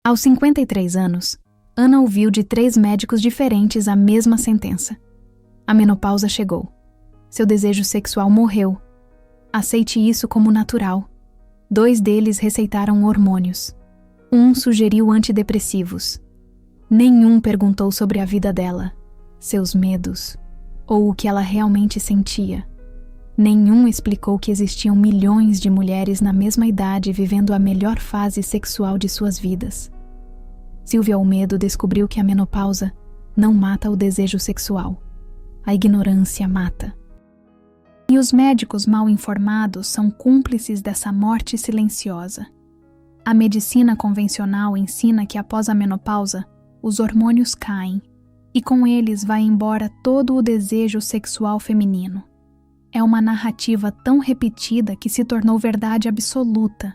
Aos 53 anos, Ana ouviu de 3 médicos diferentes a mesma sentença. A menopausa chegou. Seu desejo sexual morreu. Aceite isso como natural. 2 deles receitaram hormônios. Um sugeriu antidepressivos. Nenhum perguntou sobre a vida dela, seus medos, ou o que ela realmente sentia. Nenhum explicou que existiam milhões de mulheres na mesma idade vivendo a melhor fase sexual de suas vidas. Silvia Olmedo descobriu que a menopausa não mata o desejo sexual. A ignorância mata. E os médicos mal informados são cúmplices dessa morte silenciosa. A medicina convencional ensina que após a menopausa, os hormônios caem, e com eles vai embora todo o desejo sexual feminino. É uma narrativa tão repetida que se tornou verdade absoluta.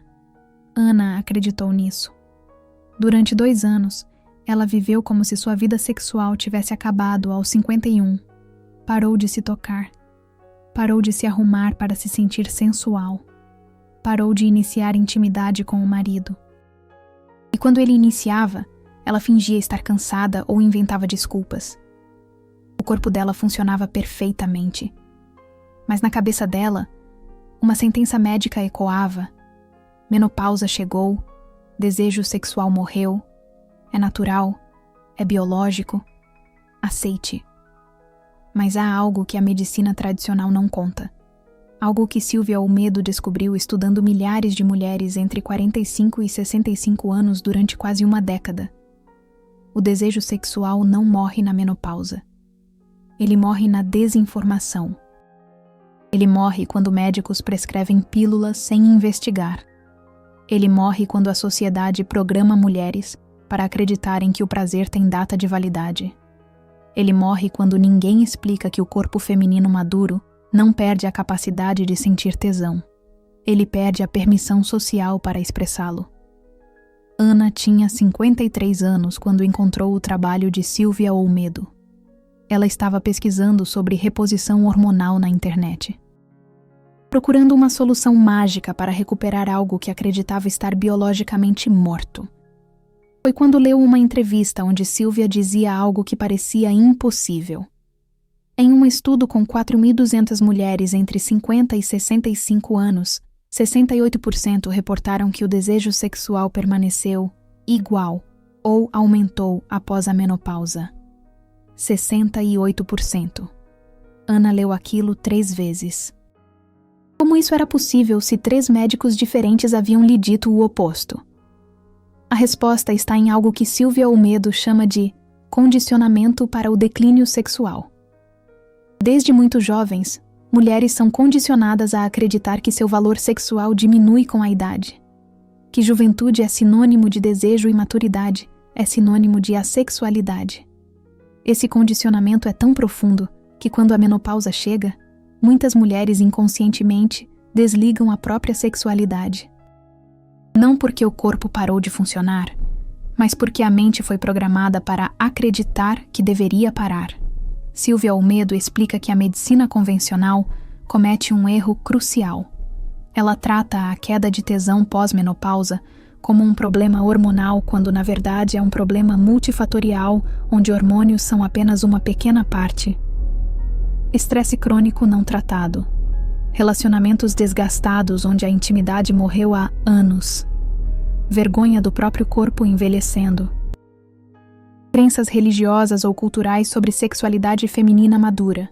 Ana acreditou nisso. Durante 2 anos, ela viveu como se sua vida sexual tivesse acabado aos 51. Parou de se tocar. Parou de se arrumar para se sentir sensual. Parou de iniciar intimidade com o marido. E quando ele iniciava, ela fingia estar cansada ou inventava desculpas. O corpo dela funcionava perfeitamente. Mas na cabeça dela, uma sentença médica ecoava. Menopausa chegou, desejo sexual morreu, é natural, é biológico, aceite. Mas há algo que a medicina tradicional não conta. Algo que Silvia Olmedo descobriu estudando milhares de mulheres entre 45 e 65 anos durante quase uma década. O desejo sexual não morre na menopausa. Ele morre na desinformação. Ele morre quando médicos prescrevem pílulas sem investigar. Ele morre quando a sociedade programa mulheres para acreditarem que o prazer tem data de validade. Ele morre quando ninguém explica que o corpo feminino maduro não perde a capacidade de sentir tesão. Ele perde a permissão social para expressá-lo. Ana tinha 53 anos quando encontrou o trabalho de Silvia Olmedo. Ela estava pesquisando sobre reposição hormonal na internet, procurando uma solução mágica para recuperar algo que acreditava estar biologicamente morto. Foi quando leu uma entrevista onde Silvia dizia algo que parecia impossível. Em um estudo com 4.200 mulheres entre 50 e 65 anos, 68% reportaram que o desejo sexual permaneceu igual ou aumentou após a menopausa. 68%. Ana leu aquilo 3 vezes. Como isso era possível se 3 médicos diferentes haviam lhe dito o oposto? A resposta está em algo que Silvia Olmedo chama de condicionamento para o declínio sexual. Desde muito jovens, mulheres são condicionadas a acreditar que seu valor sexual diminui com a idade, que juventude é sinônimo de desejo e maturidade, é sinônimo de assexualidade. Esse condicionamento é tão profundo que quando a menopausa chega, muitas mulheres inconscientemente desligam a própria sexualidade. Não porque o corpo parou de funcionar, mas porque a mente foi programada para acreditar que deveria parar. Silvia Olmedo explica que a medicina convencional comete um erro crucial. Ela trata a queda de tesão pós-menopausa como um problema hormonal, quando na verdade é um problema multifatorial, onde hormônios são apenas uma pequena parte. Estresse crônico não tratado. Relacionamentos desgastados onde a intimidade morreu há anos. Vergonha do próprio corpo envelhecendo. Crenças religiosas ou culturais sobre sexualidade feminina madura.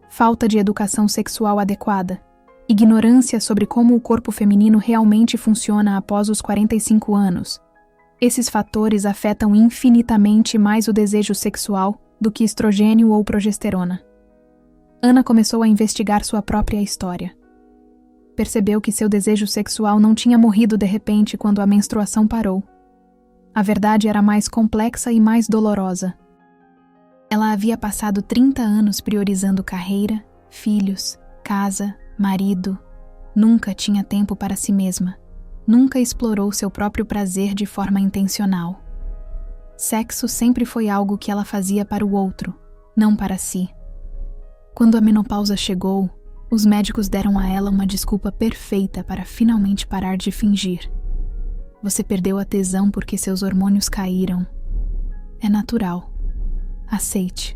Falta de educação sexual adequada. Ignorância sobre como o corpo feminino realmente funciona após os 45 anos. Esses fatores afetam infinitamente mais o desejo sexual do que estrogênio ou progesterona. Ana começou a investigar sua própria história. Percebeu que seu desejo sexual não tinha morrido de repente quando a menstruação parou. A verdade era mais complexa e mais dolorosa. Ela havia passado 30 anos priorizando carreira, filhos, casa, marido. Nunca tinha tempo para si mesma. Nunca explorou seu próprio prazer de forma intencional. Sexo sempre foi algo que ela fazia para o outro, não para si. Quando a menopausa chegou, os médicos deram a ela uma desculpa perfeita para finalmente parar de fingir. Você perdeu a tesão porque seus hormônios caíram. É natural. Aceite.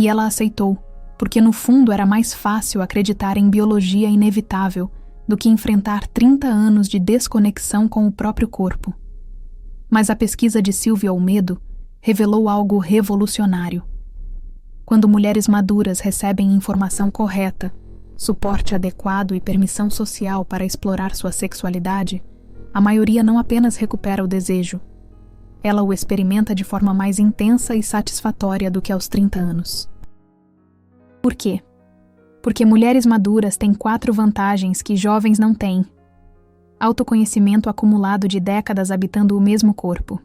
E ela aceitou, porque no fundo era mais fácil acreditar em biologia inevitável do que enfrentar 30 anos de desconexão com o próprio corpo. Mas a pesquisa de Silvia Olmedo revelou algo revolucionário. Quando mulheres maduras recebem informação correta, suporte adequado e permissão social para explorar sua sexualidade, a maioria não apenas recupera o desejo, ela o experimenta de forma mais intensa e satisfatória do que aos 30 anos. Por quê? Porque mulheres maduras têm 4 vantagens que jovens não têm. Autoconhecimento acumulado de décadas habitando o mesmo corpo.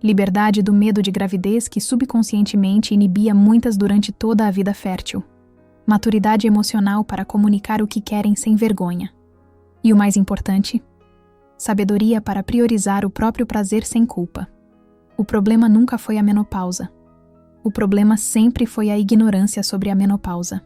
Liberdade do medo de gravidez que subconscientemente inibia muitas durante toda a vida fértil. Maturidade emocional para comunicar o que querem sem vergonha. E o mais importante, sabedoria para priorizar o próprio prazer sem culpa. O problema nunca foi a menopausa. O problema sempre foi a ignorância sobre a menopausa.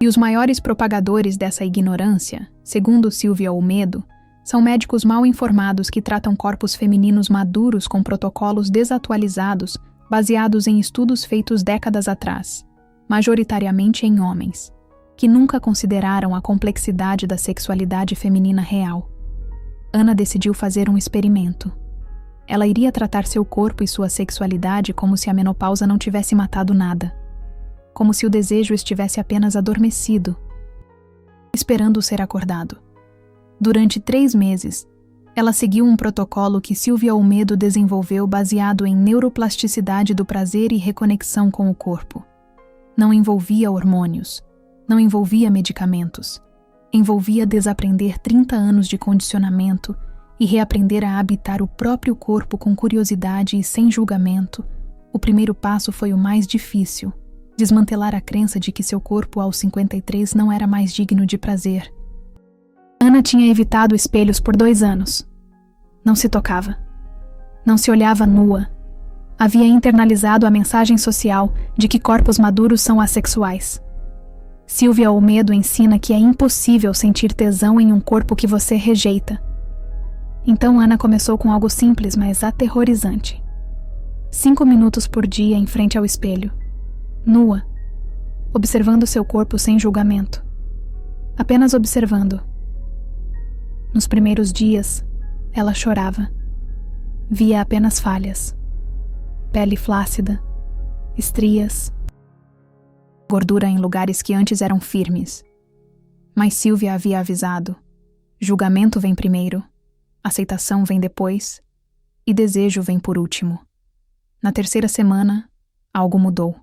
E os maiores propagadores dessa ignorância, segundo Silvia Olmedo, são médicos mal informados que tratam corpos femininos maduros com protocolos desatualizados baseados em estudos feitos décadas atrás, majoritariamente em homens, que nunca consideraram a complexidade da sexualidade feminina real. Ana decidiu fazer um experimento. Ela iria tratar seu corpo e sua sexualidade como se a menopausa não tivesse matado nada, como se o desejo estivesse apenas adormecido, esperando ser acordado. Durante 3 meses, ela seguiu um protocolo que Silvia Olmedo desenvolveu baseado em neuroplasticidade do prazer e reconexão com o corpo. Não envolvia hormônios, não envolvia medicamentos, envolvia desaprender 30 anos de condicionamento e reaprender a habitar o próprio corpo com curiosidade e sem julgamento. O primeiro passo foi o mais difícil, desmantelar a crença de que seu corpo aos 53 não era mais digno de prazer. Ana tinha evitado espelhos por 2 anos. Não se tocava. Não se olhava nua. Havia internalizado a mensagem social de que corpos maduros são assexuais. Silvia Olmedo ensina que é impossível sentir tesão em um corpo que você rejeita. Então Ana começou com algo simples, mas aterrorizante. 5 minutos por dia em frente ao espelho, nua, observando seu corpo sem julgamento. Apenas observando. Nos primeiros dias, ela chorava. Via apenas falhas. Pele flácida, estrias, gordura em lugares que antes eram firmes. Mas Silvia havia avisado: julgamento vem primeiro, aceitação vem depois e desejo vem por último. Na 3ª semana, algo mudou.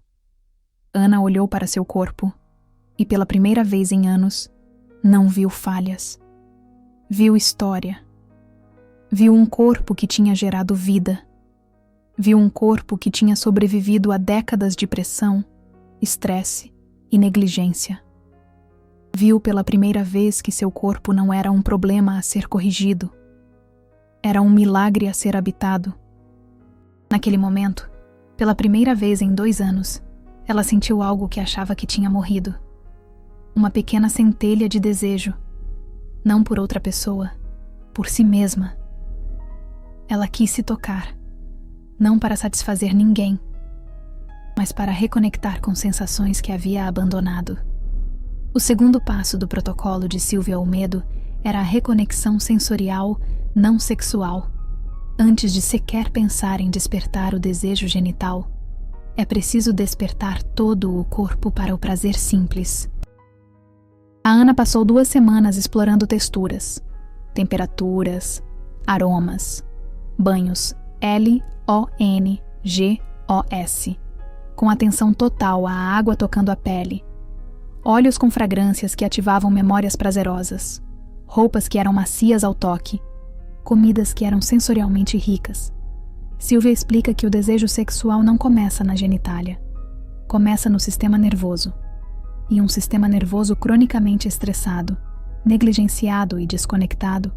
Ana olhou para seu corpo e, pela primeira vez em anos, não viu falhas. Viu história. Viu um corpo que tinha gerado vida. Viu um corpo que tinha sobrevivido a décadas de pressão, estresse e negligência. Viu pela primeira vez que seu corpo não era um problema a ser corrigido. Era um milagre a ser habitado. Naquele momento, pela primeira vez em 2 anos, ela sentiu algo que achava que tinha morrido. Uma pequena centelha de desejo. Não por outra pessoa, por si mesma. Ela quis se tocar, não para satisfazer ninguém, mas para reconectar com sensações que havia abandonado. O segundo passo do protocolo de Silvia Olmedo era a reconexão sensorial não sexual. Antes de sequer pensar em despertar o desejo genital, é preciso despertar todo o corpo para o prazer simples. A Ana passou 2 semanas explorando texturas, temperaturas, aromas, banhos LONGOS, com atenção total à água tocando a pele, óleos com fragrâncias que ativavam memórias prazerosas, roupas que eram macias ao toque, comidas que eram sensorialmente ricas. Silvia explica que o desejo sexual não começa na genitália, começa no sistema nervoso. E um sistema nervoso cronicamente estressado, negligenciado e desconectado,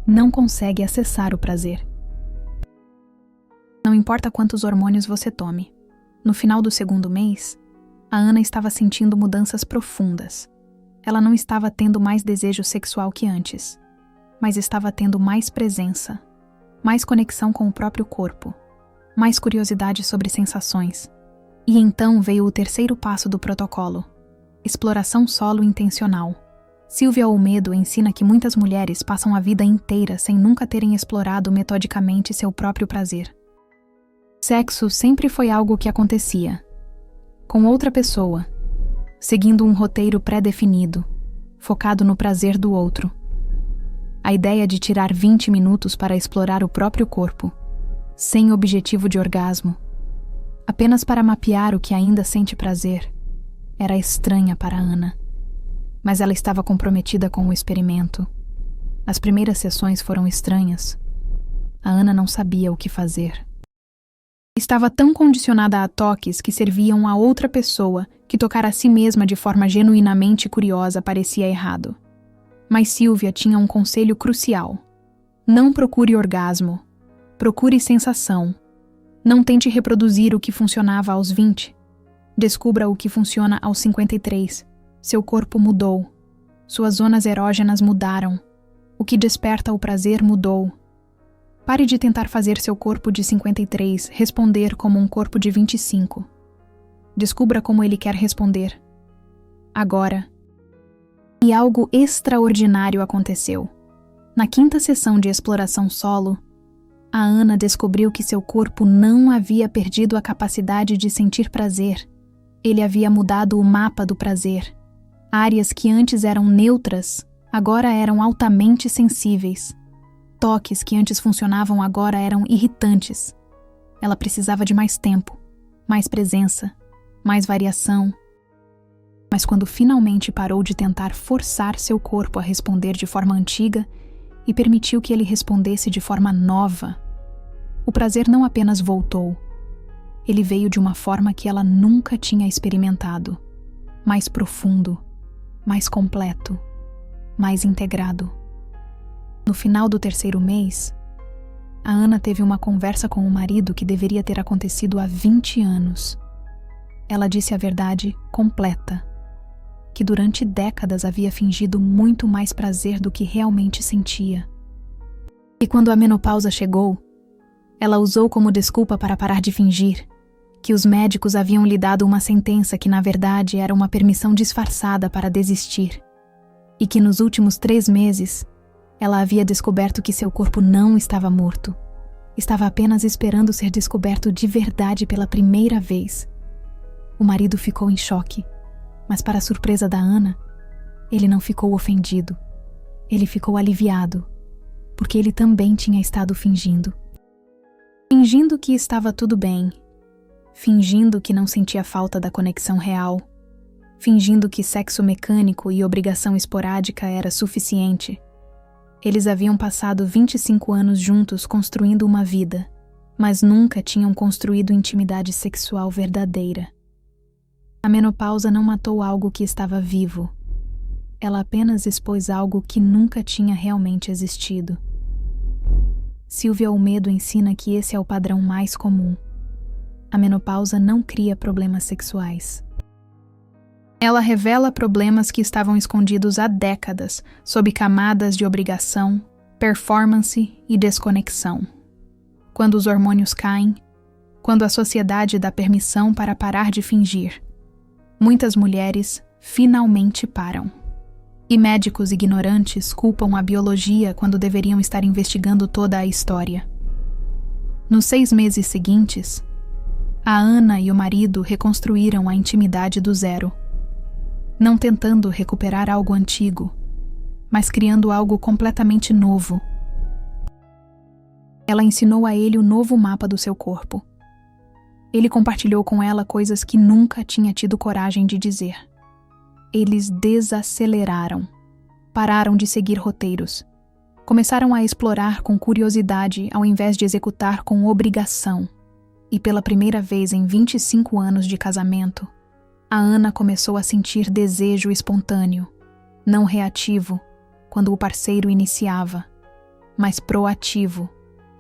não consegue acessar o prazer. Não importa quantos hormônios você tome. No final do 2º mês, a Ana estava sentindo mudanças profundas. Ela não estava tendo mais desejo sexual que antes. mas estava tendo mais presença, mais conexão com o próprio corpo, mais curiosidade sobre sensações. E então veio o terceiro passo do protocolo: exploração solo intencional. Silvia Olmedo ensina que muitas mulheres passam a vida inteira sem nunca terem explorado metodicamente seu próprio prazer. Sexo sempre foi algo que acontecia, com outra pessoa, seguindo um roteiro pré-definido, focado no prazer do outro. A ideia de tirar 20 minutos para explorar o próprio corpo, sem objetivo de orgasmo, apenas para mapear o que ainda sente prazer, era estranha para Ana. Mas ela estava comprometida com o experimento. As primeiras sessões foram estranhas. A Ana não sabia o que fazer. Estava tão condicionada a toques que serviam a outra pessoa que tocar a si mesma de forma genuinamente curiosa parecia errado. Mas Silvia tinha um conselho crucial: não procure orgasmo, procure sensação. Não tente reproduzir o que funcionava aos 20. Descubra o que funciona aos 53. Seu corpo mudou. Suas zonas erógenas mudaram. O que desperta o prazer mudou. Pare de tentar fazer seu corpo de 53 responder como um corpo de 25. Descubra como ele quer responder. Agora. E algo extraordinário aconteceu. Na 5ª sessão de exploração solo, a Ana descobriu que seu corpo não havia perdido a capacidade de sentir prazer. Ele havia mudado o mapa do prazer. Áreas que antes eram neutras, agora eram altamente sensíveis. Toques que antes funcionavam agora eram irritantes. Ela precisava de mais tempo, mais presença, mais variação. Mas quando finalmente parou de tentar forçar seu corpo a responder de forma antiga e permitiu que ele respondesse de forma nova, o prazer não apenas voltou. Ele veio de uma forma que ela nunca tinha experimentado, mais profundo, mais completo, mais integrado. No final do 3º mês, a Ana teve uma conversa com o marido que deveria ter acontecido há 20 anos. Ela disse a verdade completa, que durante décadas havia fingido muito mais prazer do que realmente sentia. E quando a menopausa chegou, ela usou como desculpa para parar de fingir, que os médicos haviam lhe dado uma sentença que na verdade era uma permissão disfarçada para desistir, e que nos últimos 3 meses ela havia descoberto que seu corpo não estava morto, estava apenas esperando ser descoberto de verdade pela primeira vez. O marido ficou em choque, mas para a surpresa da Ana, ele não ficou ofendido, ele ficou aliviado, porque ele também tinha estado fingindo. Fingindo que estava tudo bem, fingindo que não sentia falta da conexão real, fingindo que sexo mecânico e obrigação esporádica era suficiente. Eles haviam passado 25 anos juntos construindo uma vida, mas nunca tinham construído intimidade sexual verdadeira. A menopausa não matou algo que estava vivo. Ela apenas expôs algo que nunca tinha realmente existido. Silvia Olmedo ensina que esse é o padrão mais comum. A menopausa não cria problemas sexuais. Ela revela problemas que estavam escondidos há décadas, sob camadas de obrigação, performance e desconexão. Quando os hormônios caem, quando a sociedade dá permissão para parar de fingir, muitas mulheres finalmente param. E médicos ignorantes culpam a biologia quando deveriam estar investigando toda a história. Nos 6 meses seguintes, a Ana e o marido reconstruíram a intimidade do zero, não tentando recuperar algo antigo, mas criando algo completamente novo. Ela ensinou a ele o novo mapa do seu corpo. Ele compartilhou com ela coisas que nunca tinha tido coragem de dizer. Eles desaceleraram, pararam de seguir roteiros, começaram a explorar com curiosidade ao invés de executar com obrigação. E pela primeira vez em 25 anos de casamento, a Ana começou a sentir desejo espontâneo, não reativo, quando o parceiro iniciava, mas proativo,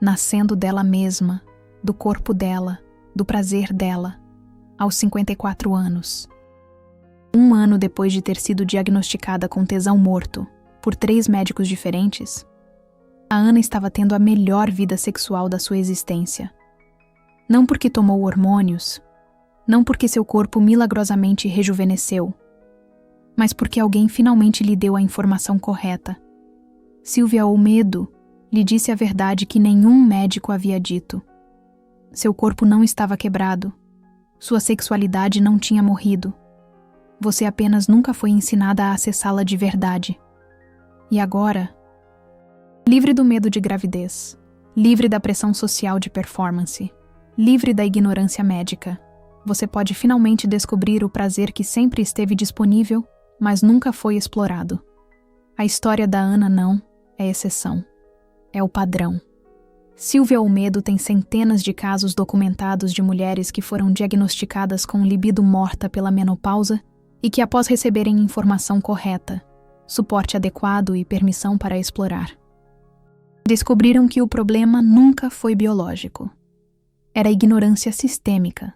nascendo dela mesma, do corpo dela, do prazer dela, aos 54 anos. 1 ano depois de ter sido diagnosticada com tesão morto por 3 médicos diferentes, A Ana estava tendo a melhor vida sexual da sua existência. Não porque tomou hormônios, não porque seu corpo milagrosamente rejuvenesceu, mas porque alguém finalmente lhe deu a informação correta. Silvia Olmedo lhe disse a verdade que nenhum médico havia dito. Seu corpo não estava quebrado. Sua sexualidade não tinha morrido. Você apenas nunca foi ensinada a acessá-la de verdade. E agora, livre do medo de gravidez, livre da pressão social de performance, livre da ignorância médica, você pode finalmente descobrir o prazer que sempre esteve disponível, mas nunca foi explorado. A história da Ana não é exceção. É o padrão. Silvia Olmedo tem centenas de casos documentados de mulheres que foram diagnosticadas com libido morta pela menopausa e que, após receberem informação correta, suporte adequado e permissão para explorar, descobriram que o problema nunca foi biológico. Era ignorância sistêmica.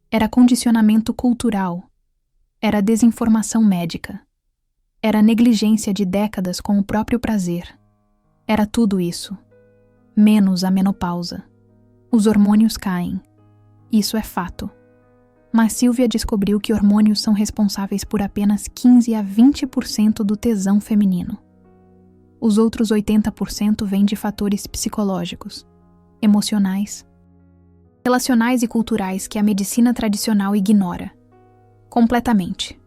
Era condicionamento cultural. Era desinformação médica. Era negligência de décadas com o próprio prazer. Era tudo isso. Menos a menopausa. Os hormônios caem. Isso é fato. Mas Silvia descobriu que hormônios são responsáveis por apenas 15 a 20% do tesão feminino. Os outros 80% vêm de fatores psicológicos, emocionais, relacionais e culturais que a medicina tradicional ignora. Completamente.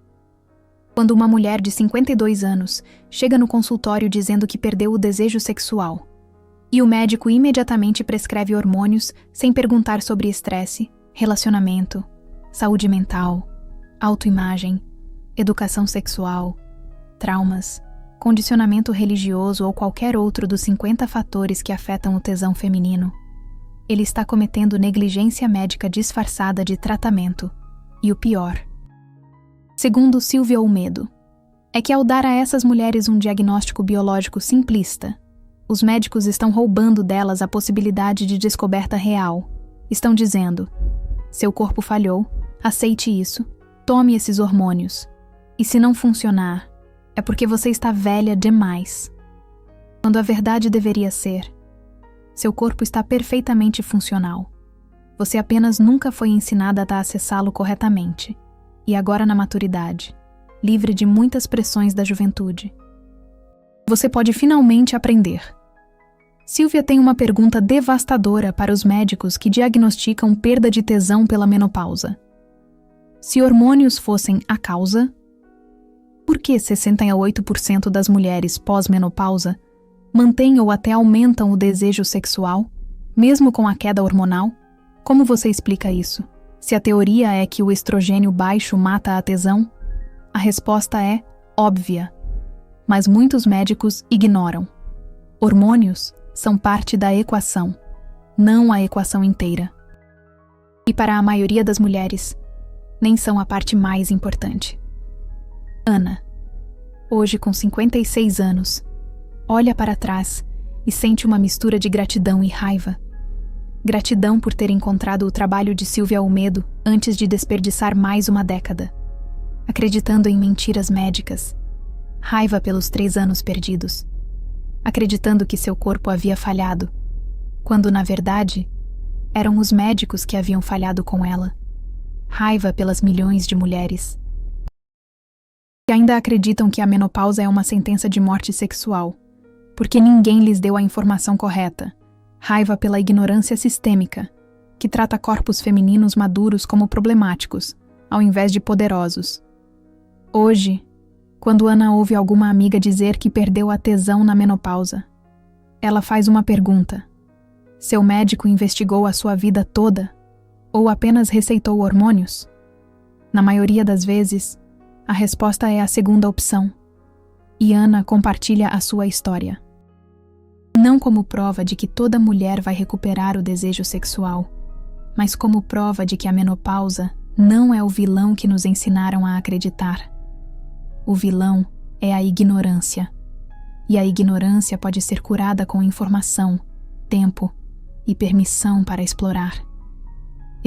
Quando uma mulher de 52 anos chega no consultório dizendo que perdeu o desejo sexual, e o médico imediatamente prescreve hormônios sem perguntar sobre estresse, relacionamento, saúde mental, autoimagem, educação sexual, traumas, condicionamento religioso ou qualquer outro dos 50 fatores que afetam o tesão feminino, ele está cometendo negligência médica disfarçada de tratamento. E o pior, segundo Silvia Olmedo, é que ao dar a essas mulheres um diagnóstico biológico simplista, os médicos estão roubando delas a possibilidade de descoberta real. Estão dizendo: seu corpo falhou, aceite isso, tome esses hormônios. E se não funcionar, é porque você está velha demais. Quando a verdade deveria ser: seu corpo está perfeitamente funcional. Você apenas nunca foi ensinada a acessá-lo corretamente. E agora na maturidade, livre de muitas pressões da juventude, você pode finalmente aprender. Silvia tem uma pergunta devastadora para os médicos que diagnosticam perda de tesão pela menopausa. Se hormônios fossem a causa, por que 68% das mulheres pós-menopausa mantêm ou até aumentam o desejo sexual, mesmo com a queda hormonal? Como você explica isso? Se a teoria é que o estrogênio baixo mata a tesão, a resposta é óbvia, mas muitos médicos ignoram. Hormônios são parte da equação, não a equação inteira. E para a maioria das mulheres, nem são a parte mais importante. Ana, hoje com 56 anos, olha para trás e sente uma mistura de gratidão e raiva. Gratidão por ter encontrado o trabalho de Silvia Olmedo antes de desperdiçar mais uma década, acreditando em mentiras médicas. Raiva pelos 3 anos perdidos, acreditando que seu corpo havia falhado, quando, na verdade, eram os médicos que haviam falhado com ela. Raiva pelas milhões de mulheres que ainda acreditam que a menopausa é uma sentença de morte sexual, porque ninguém lhes deu a informação correta. Raiva pela ignorância sistêmica, que trata corpos femininos maduros como problemáticos, ao invés de poderosos. Hoje, quando Ana ouve alguma amiga dizer que perdeu a tesão na menopausa, ela faz uma pergunta: seu médico investigou a sua vida toda? Ou apenas receitou hormônios? Na maioria das vezes, a resposta é a segunda opção. E Ana compartilha a sua história. Não como prova de que toda mulher vai recuperar o desejo sexual, mas como prova de que a menopausa não é o vilão que nos ensinaram a acreditar. O vilão é a ignorância. E a ignorância pode ser curada com informação, tempo e permissão para explorar.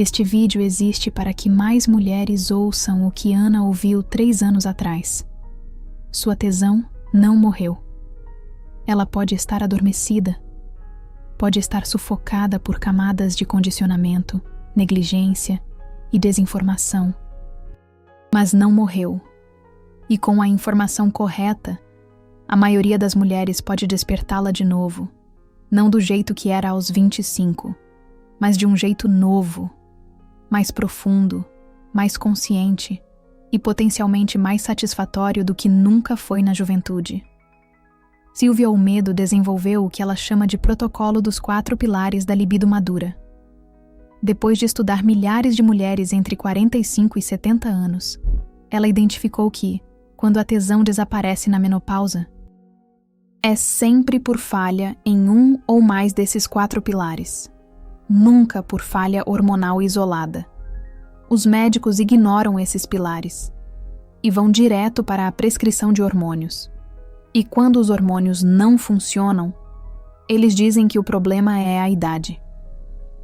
Este vídeo existe para que mais mulheres ouçam o que Ana ouviu 3 anos atrás. Sua tesão não morreu. ela pode estar adormecida, pode estar sufocada por camadas de condicionamento, negligência e desinformação. Mas não morreu. E com a informação correta, a maioria das mulheres pode despertá-la de novo, não do jeito que era aos 25, mas de um jeito novo, mais profundo, mais consciente e potencialmente mais satisfatório do que nunca foi na juventude. Silvia Olmedo desenvolveu o que ela chama de protocolo dos 4 pilares da libido madura. Depois de estudar milhares de mulheres entre 45 e 70 anos, ela identificou que, quando a tesão desaparece na menopausa, é sempre por falha em um ou mais desses 4 pilares, nunca por falha hormonal isolada. Os médicos ignoram esses pilares e vão direto para a prescrição de hormônios. E quando os hormônios não funcionam, eles dizem que o problema é a idade.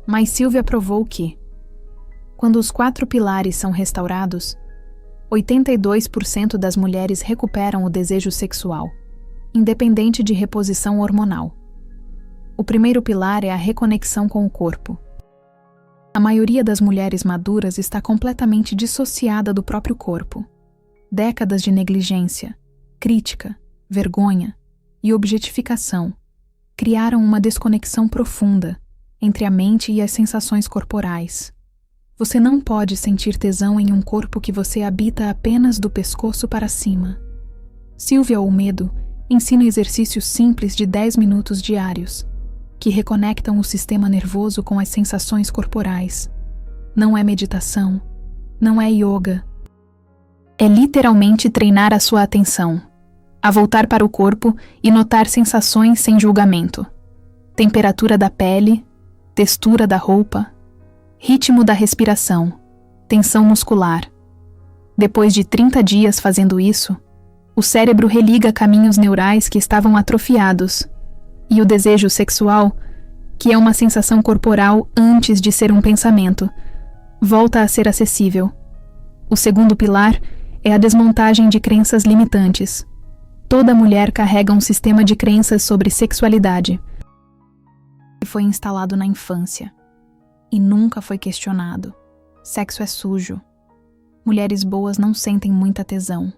Mas Silvia provou que, quando os 4 pilares são restaurados, 82% das mulheres recuperam o desejo sexual, independente de reposição hormonal. O primeiro pilar é a reconexão com o corpo. A maioria das mulheres maduras está completamente dissociada do próprio corpo. Décadas de negligência, crítica, vergonha e objetificação criaram uma desconexão profunda entre a mente e as sensações corporais. Você não pode sentir tesão em um corpo que você habita apenas do pescoço para cima. Silvia Olmedo ensina exercícios simples de 10 minutos diários, que reconectam o sistema nervoso com as sensações corporais. Não é meditação, não é yoga. É literalmente treinar a sua atenção, a voltar para o corpo e notar sensações sem julgamento. Temperatura da pele, textura da roupa, ritmo da respiração, tensão muscular. Depois de 30 dias fazendo isso, o cérebro religa caminhos neurais que estavam atrofiados, e o desejo sexual, que é uma sensação corporal antes de ser um pensamento, volta a ser acessível. O segundo pilar é a desmontagem de crenças limitantes. Toda mulher carrega um sistema de crenças sobre sexualidade que foi instalado na infância e nunca foi questionado. Sexo é sujo. Mulheres boas não sentem muita tesão.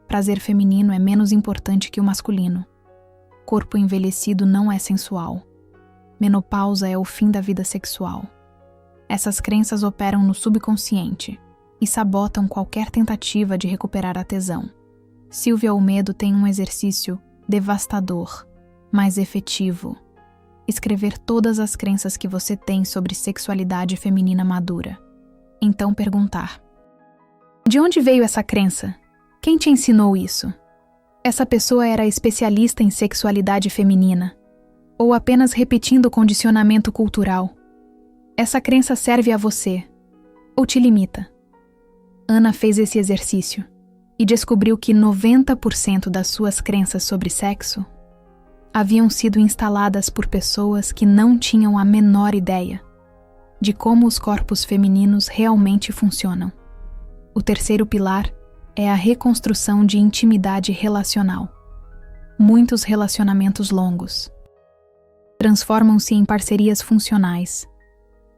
Prazer feminino é menos importante que o masculino. Corpo envelhecido não é sensual. Menopausa é o fim da vida sexual. Essas crenças operam no subconsciente e sabotam qualquer tentativa de recuperar a tesão. Silvia Olmedo tem um exercício devastador, mas efetivo. Escrever todas as crenças que você tem sobre sexualidade feminina madura. Então perguntar: de onde veio essa crença? Quem te ensinou isso? Essa pessoa era especialista em sexualidade feminina? Ou apenas repetindo o condicionamento cultural? Essa crença serve a você? Ou te limita? Ana fez esse exercício e descobriu que 90% das suas crenças sobre sexo haviam sido instaladas por pessoas que não tinham a menor ideia de como os corpos femininos realmente funcionam. O terceiro pilar é a reconstrução de intimidade relacional. Muitos relacionamentos longos transformam-se em parcerias funcionais,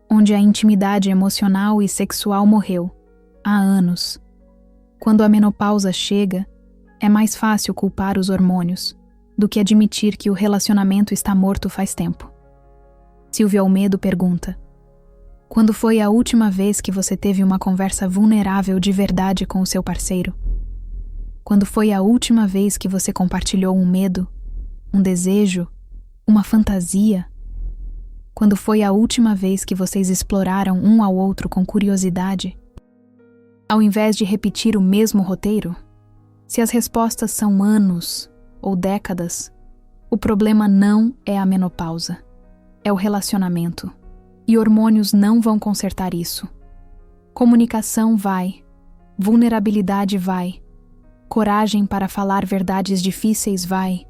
onde a intimidade emocional e sexual morreu há anos. Quando a menopausa chega, é mais fácil culpar os hormônios do que admitir que o relacionamento está morto faz tempo. Silvia Olmedo pergunta: quando foi a última vez que você teve uma conversa vulnerável de verdade com o seu parceiro? Quando foi a última vez que você compartilhou um medo, um desejo, uma fantasia? Quando foi a última vez que vocês exploraram um ao outro com curiosidade? Ao invés de repetir o mesmo roteiro? Se as respostas são anos ou décadas, o problema não é a menopausa, é o relacionamento. E hormônios não vão consertar isso. Comunicação vai, vulnerabilidade vai, coragem para falar verdades difíceis vai.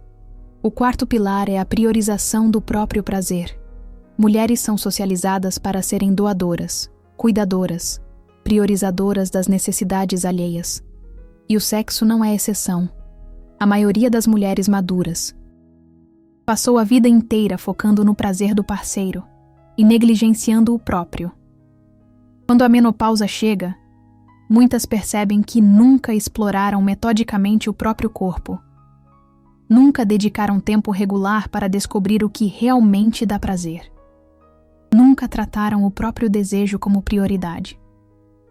O quarto pilar é a priorização do próprio prazer. Mulheres são socializadas para serem doadoras, cuidadoras, priorizadoras das necessidades alheias. E o sexo não é exceção. A maioria das mulheres maduras Passou a vida inteira focando no prazer do parceiro e negligenciando o próprio. Quando a menopausa chega, muitas percebem que nunca exploraram metodicamente o próprio corpo. Nunca dedicaram tempo regular para descobrir o que realmente dá prazer. Nunca trataram o próprio desejo como prioridade.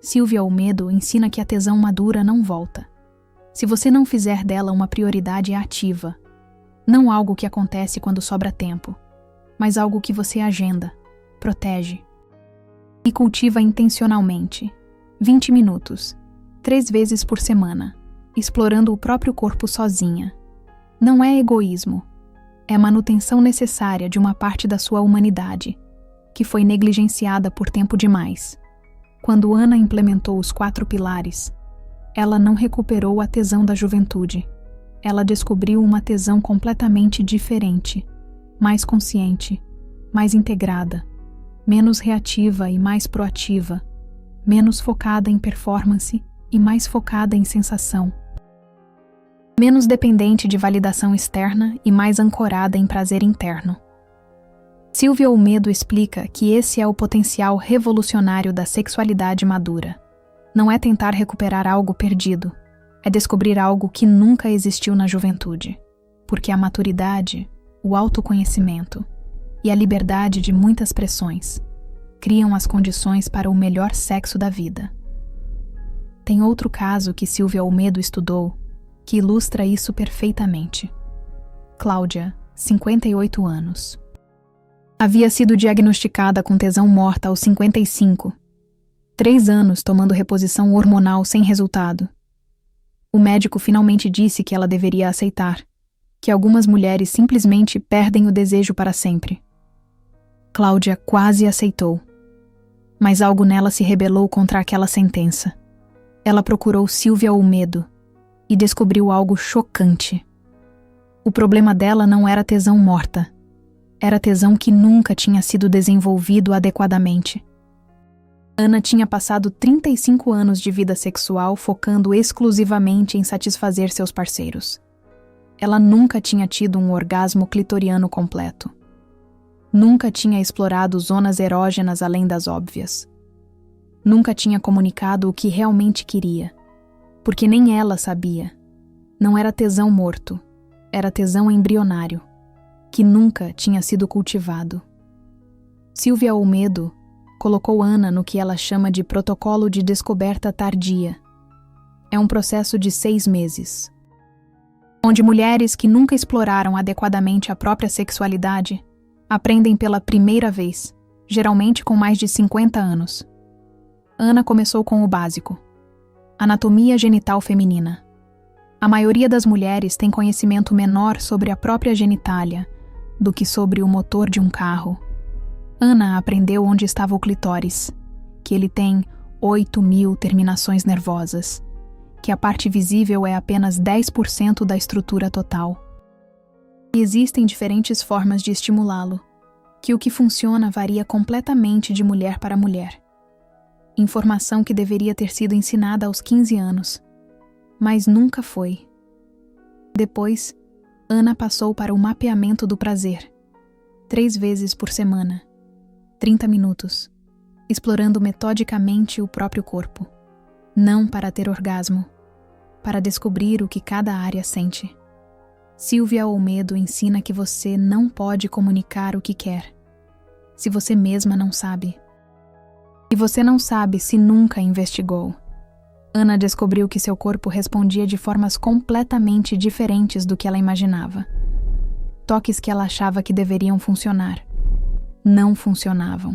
Silvia Olmedo ensina que a tesão madura não volta. Se você não fizer dela uma prioridade ativa, não algo que acontece quando sobra tempo, mas algo que você agenda, protege e cultiva intencionalmente, 20 minutos, 3 vezes por semana, explorando o próprio corpo sozinha. Não é egoísmo, é a manutenção necessária de uma parte da sua humanidade, que foi negligenciada por tempo demais. Quando Ana implementou os 4 pilares, ela não recuperou a tesão da juventude. Ela descobriu uma tesão completamente diferente, mais consciente, mais integrada, menos reativa e mais proativa, menos focada em performance e mais focada em sensação. Menos dependente de validação externa e mais ancorada em prazer interno. Silvia Olmedo explica que esse é o potencial revolucionário da sexualidade madura. Não é tentar recuperar algo perdido, é descobrir algo que nunca existiu na juventude, porque a maturidade, o autoconhecimento e a liberdade de muitas pressões criam as condições para o melhor sexo da vida. Tem outro caso que Silvia Olmedo estudou que ilustra isso perfeitamente. Cláudia, 58 anos. Havia sido diagnosticada com tesão morta aos 55. 3 anos tomando reposição hormonal sem resultado. O médico finalmente disse que ela deveria aceitar, que algumas mulheres simplesmente perdem o desejo para sempre. Cláudia quase aceitou, mas algo nela se rebelou contra aquela sentença. Ela procurou Silvia Olmedo e descobriu algo chocante. O problema dela não era tesão morta, era tesão que nunca tinha sido desenvolvido adequadamente. Ana tinha passado 35 anos de vida sexual focando exclusivamente em satisfazer seus parceiros. Ela nunca tinha tido um orgasmo clitoriano completo. Nunca tinha explorado zonas erógenas além das óbvias. Nunca tinha comunicado o que realmente queria, porque nem ela sabia. Não era tesão morto, era tesão embrionário, que nunca tinha sido cultivado. Silvia Olmedo colocou Ana no que ela chama de protocolo de descoberta tardia. É um processo de 6 meses, onde mulheres que nunca exploraram adequadamente a própria sexualidade aprendem pela primeira vez, geralmente com mais de 50 anos. Ana começou com o básico: anatomia genital feminina. A maioria das mulheres tem conhecimento menor sobre a própria genitália do que sobre o motor de um carro. Ana aprendeu onde estava o clitóris, que ele tem 8.000 terminações nervosas, que a parte visível é apenas 10% da estrutura total. E existem diferentes formas de estimulá-lo, que o que funciona varia completamente de mulher para mulher. Informação que deveria ter sido ensinada aos 15 anos, mas nunca foi. Depois, Ana passou para o mapeamento do prazer, 3 vezes por semana, 30 minutos, explorando metodicamente o próprio corpo, não para ter orgasmo, para descobrir o que cada área sente. Silvia Olmedo ensina que você não pode comunicar o que quer, se você mesma não sabe. E você não sabe se nunca investigou. Ana descobriu que seu corpo respondia de formas completamente diferentes do que ela imaginava. Toques que ela achava que deveriam funcionar não funcionavam.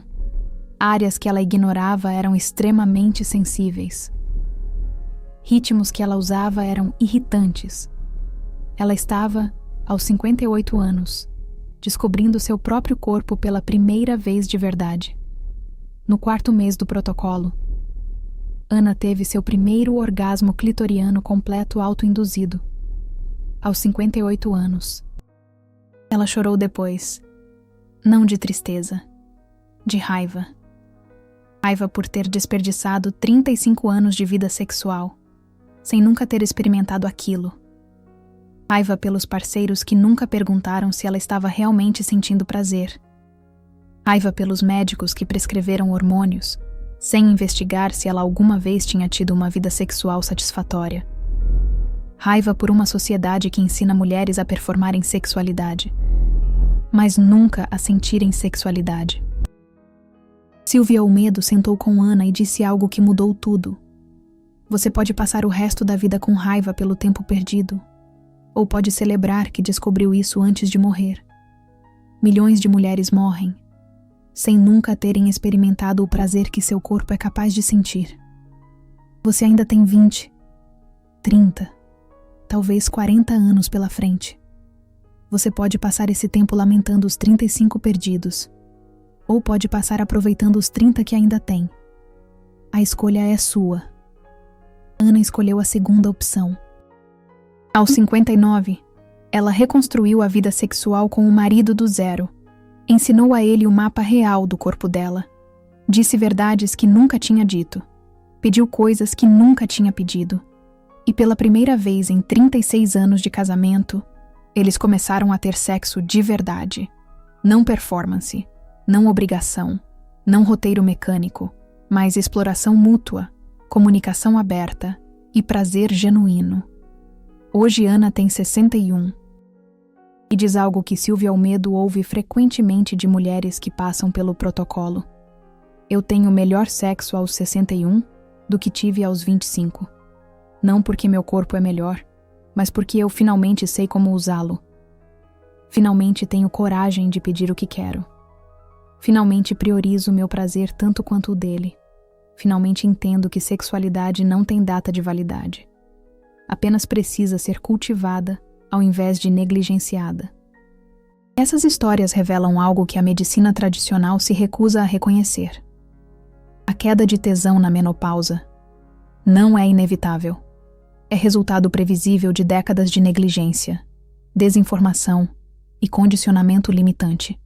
Áreas que ela ignorava eram extremamente sensíveis. Ritmos que ela usava eram irritantes. Ela estava, aos 58 anos, descobrindo seu próprio corpo pela primeira vez de verdade. No 4º mês do protocolo, Ana teve seu primeiro orgasmo clitoriano completo autoinduzido, aos 58 anos. Ela chorou depois, não de tristeza, de raiva. Raiva por ter desperdiçado 35 anos de vida sexual, sem nunca ter experimentado aquilo. Raiva pelos parceiros que nunca perguntaram se ela estava realmente sentindo prazer. Raiva pelos médicos que prescreveram hormônios, sem investigar se ela alguma vez tinha tido uma vida sexual satisfatória. Raiva por uma sociedade que ensina mulheres a performarem sexualidade, mas nunca a sentirem sexualidade. Silvia Olmedo sentou com Ana e disse algo que mudou tudo. Você pode passar o resto da vida com raiva pelo tempo perdido, ou pode celebrar que descobriu isso antes de morrer. Milhões de mulheres morrem, sem nunca terem experimentado o prazer que seu corpo é capaz de sentir. Você ainda tem 20, 30, talvez 40 anos pela frente. Você pode passar esse tempo lamentando os 35 perdidos, ou pode passar aproveitando os 30 que ainda tem. A escolha é sua. Ana escolheu a segunda opção. Aos 59, ela reconstruiu a vida sexual com o marido do zero. Ensinou a ele o mapa real do corpo dela. Disse verdades que nunca tinha dito. Pediu coisas que nunca tinha pedido. E pela primeira vez em 36 anos de casamento, eles começaram a ter sexo de verdade. Não performance, não obrigação, não roteiro mecânico, mas exploração mútua, comunicação aberta e prazer genuíno. Hoje Ana tem 61 e diz algo que Silvia Olmedo ouve frequentemente de mulheres que passam pelo protocolo. Eu tenho melhor sexo aos 61 do que tive aos 25. Não porque meu corpo é melhor, mas porque eu finalmente sei como usá-lo. Finalmente tenho coragem de pedir o que quero. Finalmente priorizo meu prazer tanto quanto o dele. Finalmente entendo que sexualidade não tem data de validade. Apenas precisa ser cultivada ao invés de negligenciada. Essas histórias revelam algo que a medicina tradicional se recusa a reconhecer. A queda de tesão na menopausa não é inevitável. É resultado previsível de décadas de negligência, desinformação e condicionamento limitante.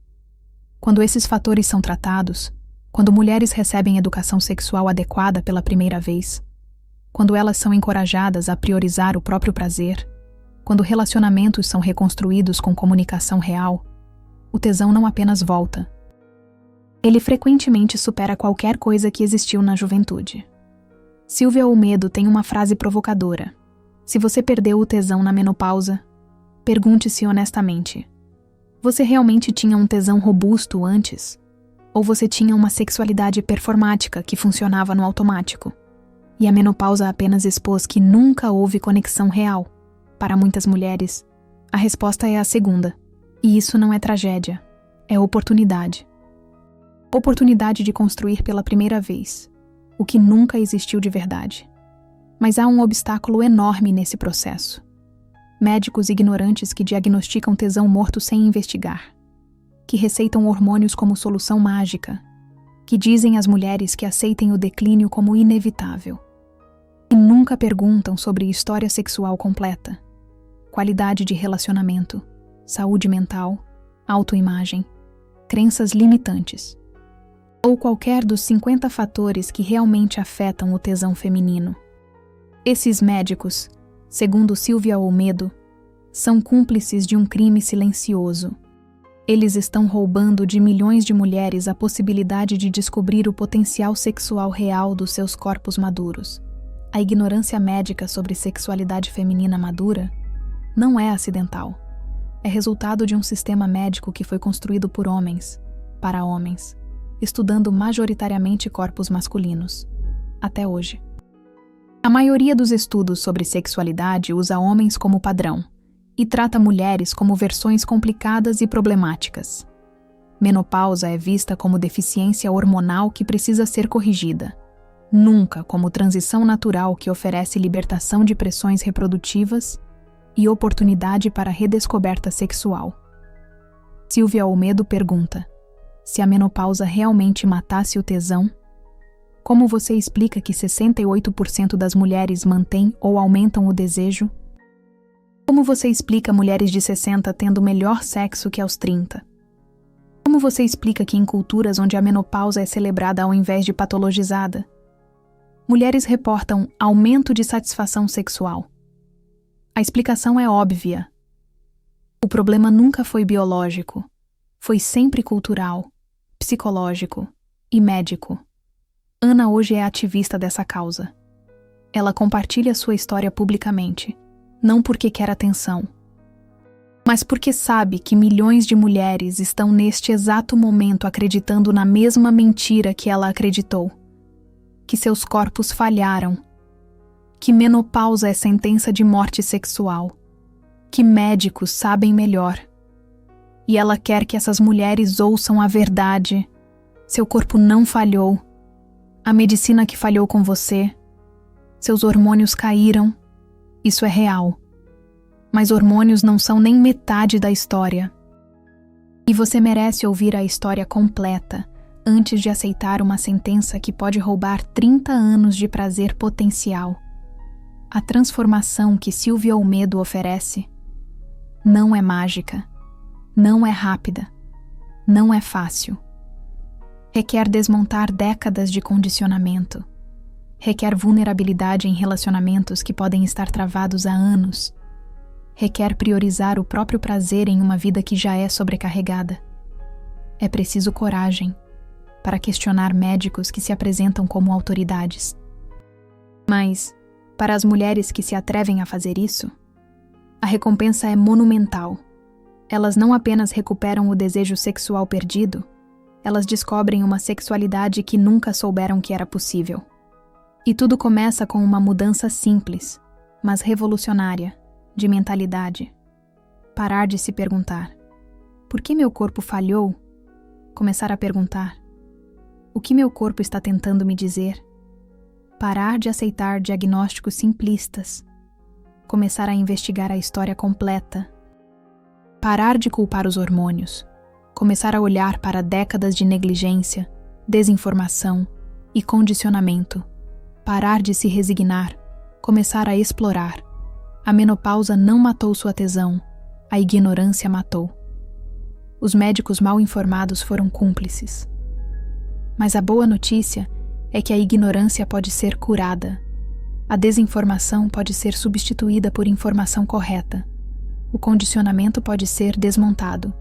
Quando esses fatores são tratados, quando mulheres recebem educação sexual adequada pela primeira vez, quando elas são encorajadas a priorizar o próprio prazer, quando relacionamentos são reconstruídos com comunicação real, o tesão não apenas volta. Ele frequentemente supera qualquer coisa que existiu na juventude. Silvia Olmedo tem uma frase provocadora. Se você perdeu o tesão na menopausa, pergunte-se honestamente: você realmente tinha um tesão robusto antes? Ou você tinha uma sexualidade performática que funcionava no automático? E a menopausa apenas expôs que nunca houve conexão real. Para muitas mulheres, a resposta é a segunda. E isso não é tragédia, é oportunidade. Oportunidade de construir pela primeira vez o que nunca existiu de verdade. Mas há um obstáculo enorme nesse processo. Médicos ignorantes que diagnosticam tesão morto sem investigar, que receitam hormônios como solução mágica, que dizem às mulheres que aceitem o declínio como inevitável. E nunca perguntam sobre história sexual completa, qualidade de relacionamento, saúde mental, autoimagem, crenças limitantes, ou qualquer dos 50 fatores que realmente afetam o tesão feminino. Esses médicos, segundo Silvia Olmedo, são cúmplices de um crime silencioso. Eles estão roubando de milhões de mulheres a possibilidade de descobrir o potencial sexual real dos seus corpos maduros. A ignorância médica sobre sexualidade feminina madura não é acidental. É resultado de um sistema médico que foi construído por homens, para homens, estudando majoritariamente corpos masculinos, até hoje. A maioria dos estudos sobre sexualidade usa homens como padrão e trata mulheres como versões complicadas e problemáticas. Menopausa é vista como deficiência hormonal que precisa ser corrigida, nunca como transição natural que oferece libertação de pressões reprodutivas e oportunidade para redescoberta sexual. Silvia Olmedo pergunta: se a menopausa realmente matasse o tesão, como você explica que 68% das mulheres mantêm ou aumentam o desejo? Como você explica mulheres de 60 tendo melhor sexo que aos 30? Como você explica que em culturas onde a menopausa é celebrada ao invés de patologizada, mulheres reportam aumento de satisfação sexual? A explicação é óbvia O problema nunca foi biológico, foi sempre cultural, psicológico e médico. Ana hoje é ativista dessa causa. Ela compartilha sua história publicamente, não porque quer atenção, mas porque sabe que milhões de mulheres estão neste exato momento acreditando na mesma mentira que ela acreditou, que seus corpos falharam, que menopausa é sentença de morte sexual, que médicos sabem melhor. E ela quer que essas mulheres ouçam a verdade. Seu corpo não falhou. A medicina que falhou com você. Seus hormônios caíram. Isso é real. Mas hormônios não são nem metade da história. E você merece ouvir a história completa antes de aceitar uma sentença que pode roubar 30 anos de prazer potencial. A transformação que Silvia Olmedo oferece não é mágica, não é rápida, não é fácil. Requer desmontar décadas de condicionamento. Requer vulnerabilidade em relacionamentos que podem estar travados há anos. Requer priorizar o próprio prazer em uma vida que já é sobrecarregada. É preciso coragem para questionar médicos que se apresentam como autoridades. Mas, para as mulheres que se atrevem a fazer isso, a recompensa é monumental. Elas não apenas recuperam o desejo sexual perdido, elas descobrem uma sexualidade que nunca souberam que era possível. E tudo começa com uma mudança simples, mas revolucionária, de mentalidade. Parar de se perguntar: por que meu corpo falhou? Começar a perguntar: o que meu corpo está tentando me dizer? Parar de aceitar diagnósticos simplistas. Começar a investigar a história completa. Parar de culpar os hormônios. Começar a olhar para décadas de negligência, desinformação e condicionamento. Parar de se resignar. Começar a explorar. A menopausa não matou sua tesão, a ignorância matou. Os médicos mal informados foram cúmplices. Mas a boa notícia é que a ignorância pode ser curada. A desinformação pode ser substituída por informação correta. O condicionamento pode ser desmontado.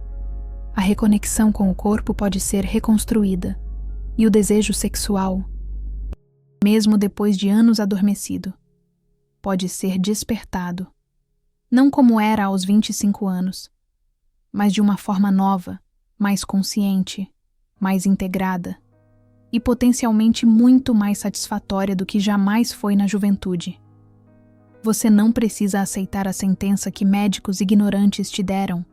A reconexão com o corpo pode ser reconstruída. E o desejo sexual, mesmo depois de anos adormecido, pode ser despertado. Não como era aos 25 anos, mas de uma forma nova, mais consciente, mais integrada e potencialmente muito mais satisfatória do que jamais foi na juventude. Você não precisa aceitar a sentença que médicos ignorantes te deram.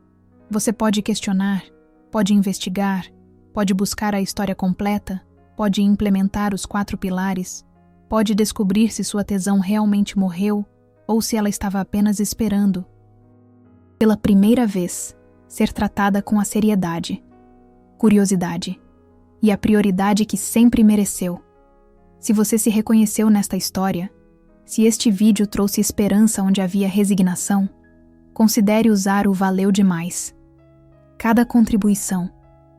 Você pode questionar, pode investigar, pode buscar a história completa, pode implementar os 4 pilares, pode descobrir se sua tesão realmente morreu ou se ela estava apenas esperando, pela primeira vez, ser tratada com a seriedade, curiosidade e a prioridade que sempre mereceu. Se você se reconheceu nesta história, se este vídeo trouxe esperança onde havia resignação, considere usar o valeu demais. Cada contribuição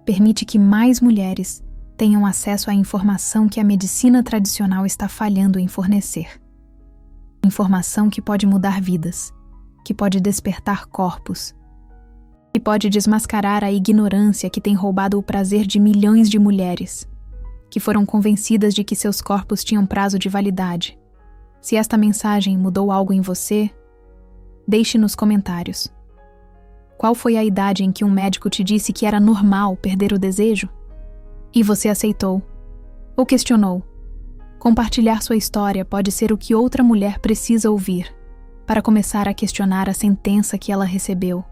permite que mais mulheres tenham acesso à informação que a medicina tradicional está falhando em fornecer. Informação que pode mudar vidas, que pode despertar corpos, que pode desmascarar a ignorância que tem roubado o prazer de milhões de mulheres, que foram convencidas de que seus corpos tinham prazo de validade. Se esta mensagem mudou algo em você, deixe nos comentários. Qual foi a idade em que um médico te disse que era normal perder o desejo? E você aceitou? Ou questionou? Compartilhar sua história pode ser o que outra mulher precisa ouvir para começar a questionar a sentença que ela recebeu.